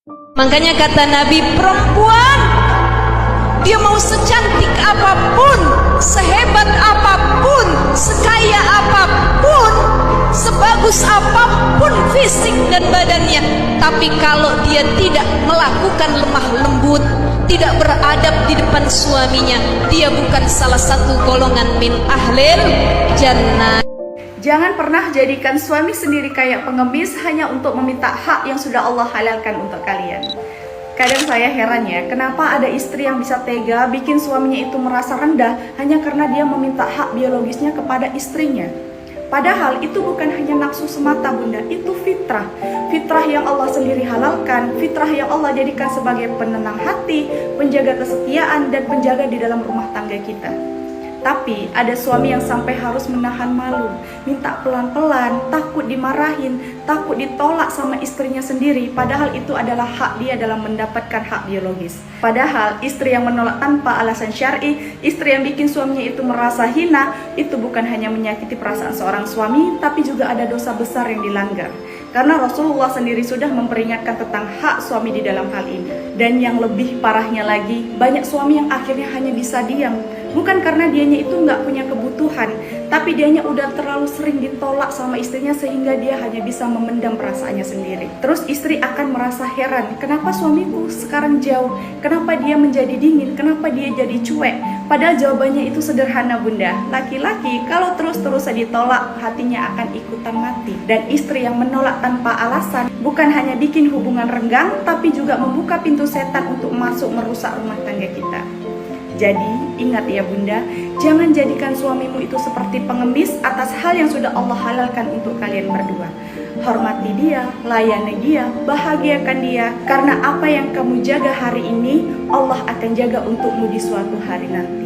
Makanya kata Nabi, perempuan dia mau secantik apapun, sehebat apapun, sekaya apapun, sebagus apapun fisik dan badannya, tapi kalau dia tidak melakukan lemah lembut, tidak beradab di depan suaminya, dia bukan salah satu golongan min ahlil jannah. Jangan pernah jadikan suami sendiri kayak pengemis hanya untuk meminta hak yang sudah Allah halalkan untuk kalian. Kadang saya heran ya, kenapa ada istri yang bisa tega bikin suaminya itu merasa rendah hanya karena dia meminta hak biologisnya kepada istrinya. Padahal itu bukan hanya nafsu semata bunda, itu fitrah. Fitrah yang Allah sendiri halalkan, fitrah yang Allah jadikan sebagai penenang hati, penjaga kesetiaan, dan penjaga di dalam rumah tangga kita. Tapi ada suami yang sampai harus menahan malu, minta pelan-pelan, takut dimarahin, takut ditolak sama istrinya sendiri, padahal itu adalah hak dia dalam mendapatkan hak biologis. Padahal istri yang menolak tanpa alasan syar'i, istri yang bikin suaminya itu merasa hina, itu bukan hanya menyakiti perasaan seorang suami, tapi juga ada dosa besar yang dilanggar. Karena Rasulullah sendiri sudah memperingatkan tentang hak suami di dalam hal ini. Dan yang lebih parahnya lagi, banyak suami yang akhirnya hanya bisa diam. Bukan karena dianya itu nggak punya kebutuhan, tapi dianya udah terlalu sering ditolak sama istrinya sehingga dia hanya bisa memendam perasaannya sendiri. Terus istri akan merasa heran, kenapa suamiku sekarang jauh? Kenapa dia menjadi dingin? Kenapa dia jadi cuek? Padahal jawabannya itu sederhana bunda. Laki-laki kalau terus-terusan ditolak, hatinya akan ikutan mati. Dan istri yang menolak tanpa alasan bukan hanya bikin hubungan renggang, tapi juga membuka pintu setan untuk masuk merusak rumah tangga kita. Jadi ingat ya bunda, jangan jadikan suamimu itu seperti pengemis atas hal yang sudah Allah halalkan untuk kalian berdua. Hormati dia, layani dia, bahagiakan dia, karena apa yang kamu jaga hari ini, Allah akan jaga untukmu di suatu hari nanti.